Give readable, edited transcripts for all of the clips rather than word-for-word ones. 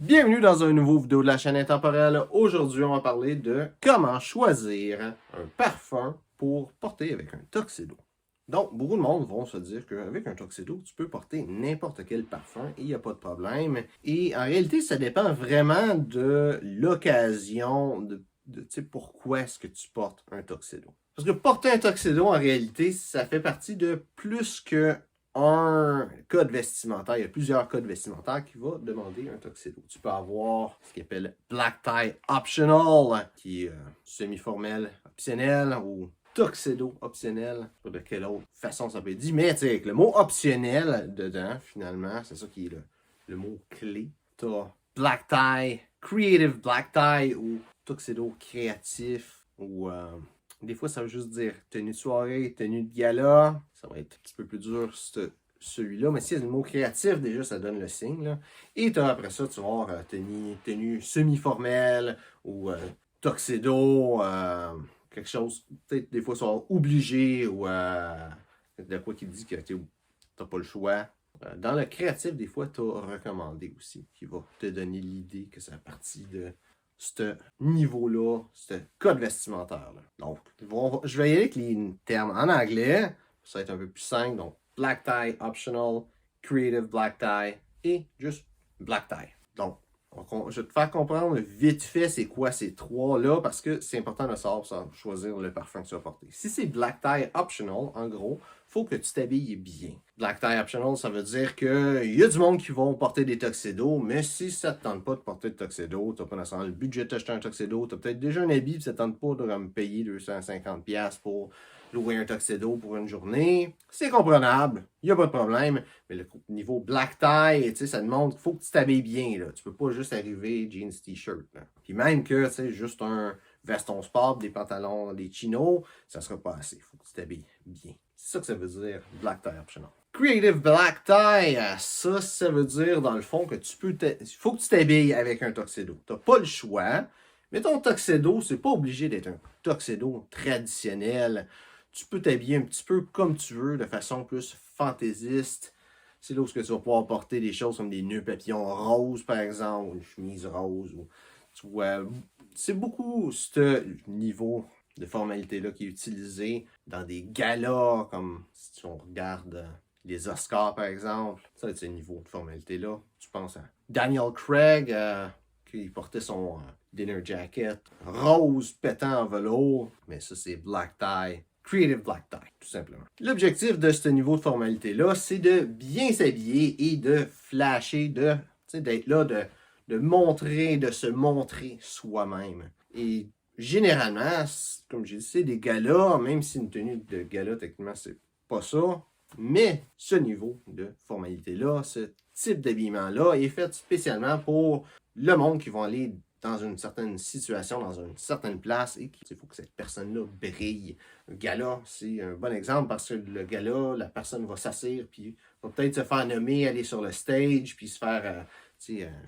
Bienvenue dans un nouveau vidéo de la chaîne Intemporelle. Aujourd'hui, on va parler de comment choisir un parfum pour porter avec un tuxedo. Donc, beaucoup de monde vont se dire qu'avec un tuxedo, tu peux porter n'importe quel parfum et il n'y a pas de problème. Et en réalité, ça dépend vraiment de l'occasion, tu sais, pourquoi est-ce que tu portes un tuxedo. Parce que porter un tuxedo, en réalité, ça fait partie de plus que un code vestimentaire. Il y a plusieurs codes vestimentaires qui vont demander un tuxedo. Tu peux avoir ce qu'on appelle Black Tie Optional, qui est semi-formel optionnel ou tuxedo optionnel. Je sais pas de quelle autre façon ça peut être dit, mais tu sais, avec le mot optionnel dedans, finalement, c'est ça qui est le mot clé. Tu as Black Tie, Creative Black Tie ou tuxedo créatif ou des fois, ça veut juste dire tenue de soirée, tenue de gala. Ça va être un petit peu plus dur, celui-là. Mais si il y a le mot créatif, déjà, ça donne le signe. Là. Et après ça, tu vas avoir tenue semi-formelle ou tuxedo, quelque chose, peut-être des fois, ça va obligé ou de quoi qui dit que tu n'as pas le choix. Dans le créatif, des fois, tu as recommandé aussi, qui va te donner l'idée que c'est à partir de ce niveau-là, ce code vestimentaire-là. Donc, je vais y aller avec les termes en anglais. Ça va être un peu plus simple. Donc, black tie, optional, creative black tie et juste black tie. Donc, je vais te faire comprendre vite fait c'est quoi ces trois-là parce que c'est important de savoir pour choisir le parfum que tu vas porter. Si c'est black tie optional, en gros, il faut que tu t'habilles bien. Black tie optional, ça veut dire qu'il y a du monde qui vont porter des tuxedos, mais si ça ne te tente pas de porter de tuxedo, tu n'as pas nécessairement le budget de t'acheter un tuxedo, tu as peut-être déjà un habit et ça ne tente pas de me payer 250$ pour louer un tuxedo pour une journée, c'est comprenable, il n'y a pas de problème, mais le niveau black tie, ça demande qu'il faut que tu t'habilles bien, là. Tu peux pas juste arriver jeans, t-shirt. Puis même que, juste un veston sport, des pantalons, des chinos, ça sera pas assez, il faut que tu t'habilles bien. C'est ça que ça veut dire, black tie optional. Creative black tie, ça veut dire dans le fond que il faut que tu t'habilles avec un tuxedo. Tu n'as pas le choix, mais ton tuxedo, c'est pas obligé d'être un tuxedo traditionnel. Tu peux t'habiller un petit peu comme tu veux, de façon plus fantaisiste. C'est là où tu vas pouvoir porter des choses comme des nœuds papillons roses, par exemple, ou une chemise rose. C'est beaucoup ce niveau de formalité-là qui est utilisé dans des galas, comme si on regarde les Oscars, par exemple. Ça va être ce niveau de formalité-là. Tu penses à Daniel Craig, qui portait son dinner jacket rose pétant en velours, mais ça, c'est black tie. Creative black tie, tout simplement. L'objectif de ce niveau de formalité-là, c'est de bien s'habiller et de flasher, d'être là, de montrer, de se montrer soi-même. Et généralement, comme j'ai dit, c'est des galas, même si une tenue de gala, techniquement, c'est pas ça. Mais ce niveau de formalité-là, ce type d'habillement-là est fait spécialement pour le monde qui va aller dans une certaine situation, dans une certaine place, et il faut que cette personne-là brille. Un gala, c'est un bon exemple parce que le gala, la personne va s'asseoir, puis va peut-être se faire nommer, aller sur le stage, puis se faire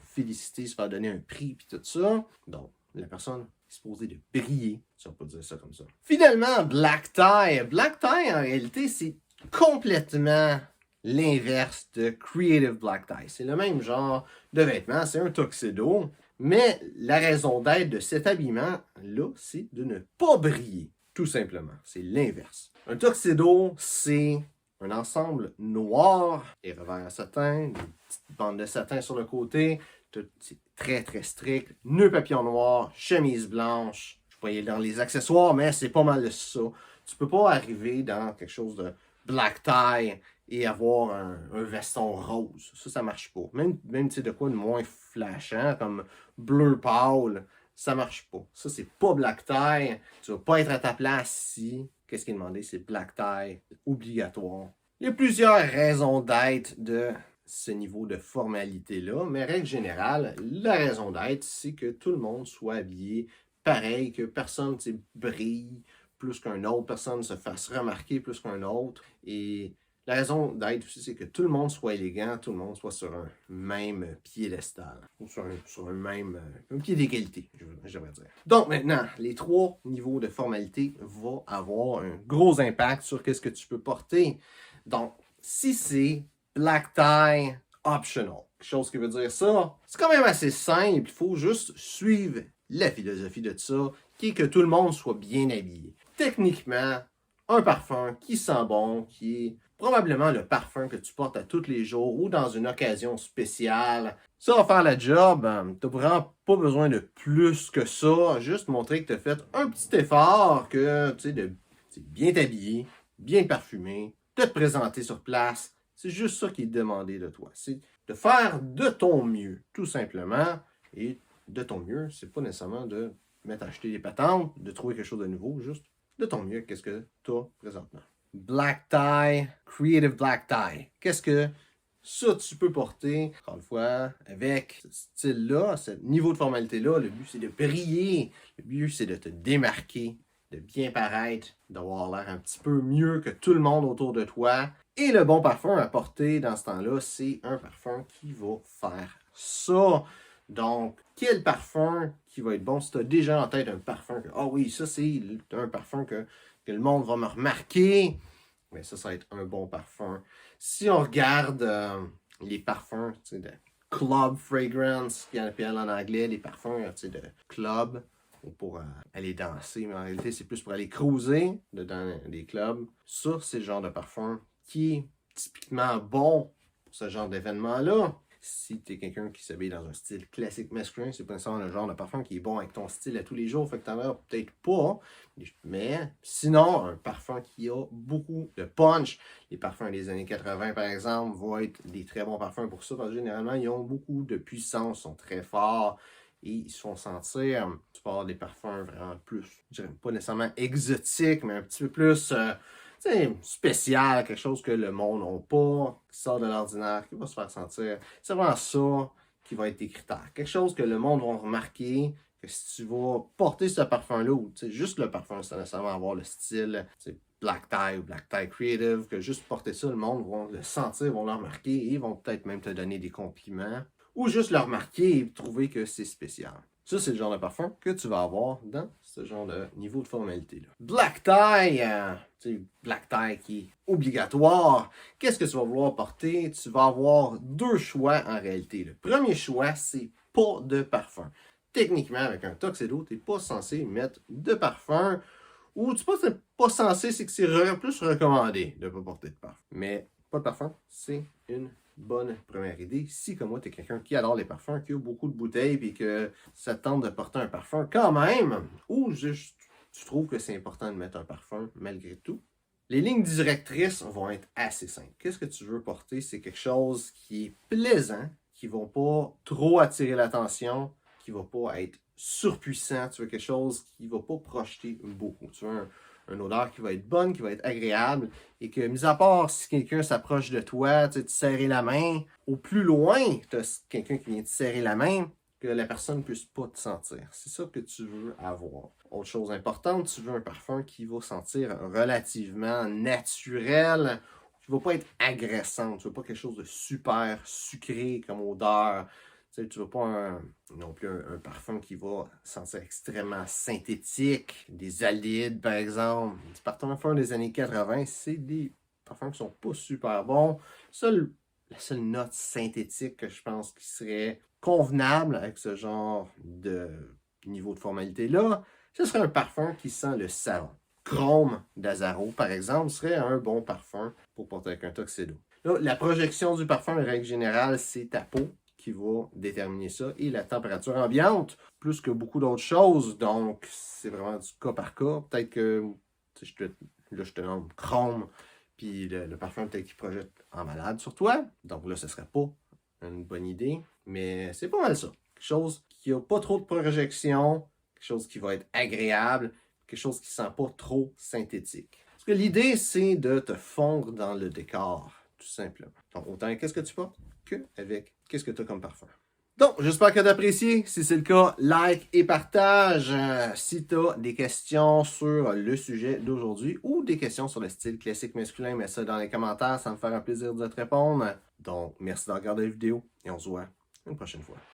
féliciter, se faire donner un prix, puis tout ça. Donc, la personne est supposée de briller, si on peut dire ça comme ça. Finalement, black tie. Black tie, en réalité, c'est complètement l'inverse de Creative Black Tie. C'est le même genre de vêtements, c'est un tuxedo, mais la raison d'être de cet habillement-là, c'est de ne pas briller, tout simplement. C'est l'inverse. Un tuxedo, c'est un ensemble noir, et revers à satin, des petites bandes de satin sur le côté, c'est très très strict, nœud papillon noir, chemise blanche. Je peux y aller dans les accessoires, mais c'est pas mal de ça. Tu peux pas arriver dans quelque chose de black tie et avoir un veston rose. Ça marche pas. Même de quoi de moins flashant, comme bleu pâle, ça marche pas. Ça, c'est pas black tie. Tu vas pas être à ta place si, qu'est-ce qui est demandé, c'est black tie, obligatoire. Il y a plusieurs raisons d'être de ce niveau de formalité-là, mais règle générale, la raison d'être, c'est que tout le monde soit habillé pareil, que personne brille plus qu'un autre, personne se fasse remarquer plus qu'un autre. Et la raison d'être aussi, c'est que tout le monde soit élégant, tout le monde soit sur un même piédestal, ou sur un même un pied d'égalité, j'aimerais dire. Donc maintenant, les trois niveaux de formalité vont avoir un gros impact sur qu'est-ce que tu peux porter. Donc, si c'est black tie optional, Quelque chose qui veut dire ça. C'est quand même assez simple. Il faut juste suivre la philosophie de ça, qui est que tout le monde soit bien habillé. Techniquement, un parfum qui sent bon, qui est probablement le parfum que tu portes à tous les jours ou dans une occasion spéciale. Ça va faire la job. Tu n'as vraiment pas besoin de plus que ça. Juste montrer que tu as fait un petit effort, que tu sais, de bien t'habiller, bien parfumé, de te présenter sur place. C'est juste ça qui est demandé de toi. C'est de faire de ton mieux, tout simplement. Et de ton mieux, c'est pas nécessairement de mettre à acheter des patentes, de trouver quelque chose de nouveau, juste de ton mieux, qu'est-ce que tu as présentement. Black tie, creative black tie. Qu'est-ce que ça tu peux porter, encore une fois, avec ce style-là, ce niveau de formalité-là. Le but, c'est de briller. Le but, c'est de te démarquer, de bien paraître, d'avoir l'air un petit peu mieux que tout le monde autour de toi. Et le bon parfum à porter dans ce temps-là, c'est un parfum qui va faire ça. Donc, quel parfum qui va être bon? Si tu as déjà en tête un parfum que, ah oui, ça c'est un parfum que le monde va me remarquer, mais ça va être un bon parfum. Si on regarde les parfums de club fragrance, qui appelle en anglais, les parfums de club, ou pour aller danser, mais en réalité c'est plus pour aller cruiser dans des clubs. Ça, c'est le genre de parfum qui est typiquement bon pour ce genre d'événement-là. Si tu es quelqu'un qui s'habille dans un style classique masculin, c'est pas nécessairement le genre de parfum qui est bon avec ton style à tous les jours, fait que t'en as peut-être pas. Mais sinon, un parfum qui a beaucoup de punch, les parfums des années 80 par exemple, vont être des très bons parfums pour ça, parce que généralement, ils ont beaucoup de puissance, sont très forts et ils se font sentir. Tu peux avoir des parfums vraiment plus, je dirais pas nécessairement exotiques, mais un petit peu plus spécial, quelque chose que le monde n'a pas, qui sort de l'ordinaire, qui va se faire sentir. C'est vraiment ça qui va être tes critères. Quelque chose que le monde va remarquer, que si tu vas porter ce parfum-là, ou juste le parfum, sans nécessairement avoir le style black tie ou black tie creative, que juste porter ça, le monde va le sentir, vont le remarquer et vont peut-être même te donner des compliments, ou juste le remarquer et trouver que c'est spécial. Ça, c'est le genre de parfum que tu vas avoir dans ce genre de niveau de formalité-là. Black tie, black tie qui est obligatoire. Qu'est-ce que tu vas vouloir porter? Tu vas avoir deux choix en réalité. Le premier choix, c'est pas de parfum. Techniquement, avec un tuxedo, tu n'es pas censé mettre de parfum. Ou tu n'es pas censé, c'est que c'est plus recommandé de ne pas porter de parfum. Mais pas de parfum, c'est une bonne première idée. Si, comme moi, tu es quelqu'un qui adore les parfums, qui a beaucoup de bouteilles, et que ça te tente de porter un parfum quand même, ou juste tu trouves que c'est important de mettre un parfum malgré tout, les lignes directrices vont être assez simples. Qu'est-ce que tu veux porter? C'est quelque chose qui est plaisant, qui ne va pas trop attirer l'attention, qui ne va pas être surpuissant. Tu veux quelque chose qui ne va pas projeter beaucoup. Tu veux une odeur qui va être bonne, qui va être agréable, et que, mis à part si quelqu'un s'approche de toi, tu sais, te serrer la main, au plus loin, tu as quelqu'un qui vient te serrer la main, que la personne ne puisse pas te sentir. C'est ça que tu veux avoir. Autre chose importante, tu veux un parfum qui va sentir relativement naturel, qui ne va pas être agressant. Tu ne veux pas quelque chose de super sucré comme odeur. Tu ne veux pas non plus un parfum qui va sentir extrêmement synthétique, des aldéhydes par exemple. Les parfums des années 80, c'est des parfums qui sont pas super bons. La seule note synthétique que je pense qui serait convenable avec ce genre de niveau de formalité-là, ce serait un parfum qui sent le savon. Chrome d'Azaro, par exemple, serait un bon parfum pour porter avec un tuxedo. Là, la projection du parfum, en règle générale, c'est ta peau qui va déterminer ça, et la température ambiante, plus que beaucoup d'autres choses. Donc, c'est vraiment du cas par cas. Peut-être que, je te nomme chrome, puis le parfum peut-être qu'il projette en malade sur toi. Donc là, ce ne serait pas une bonne idée, mais c'est pas mal ça. Quelque chose qui n'a pas trop de projection, quelque chose qui va être agréable, quelque chose qui ne sent pas trop synthétique. Parce que l'idée, c'est de te fondre dans le décor, tout simplement. Donc, autant qu'est-ce que tu portes qu'avec qu'est-ce que tu as comme parfum. Donc, j'espère que tu as apprécié. Si c'est le cas, like et partage. Si tu as des questions sur le sujet d'aujourd'hui ou des questions sur le style classique masculin, mets ça dans les commentaires. Ça me fera un plaisir de te répondre. Donc, merci de regarder la vidéo et on se voit une prochaine fois.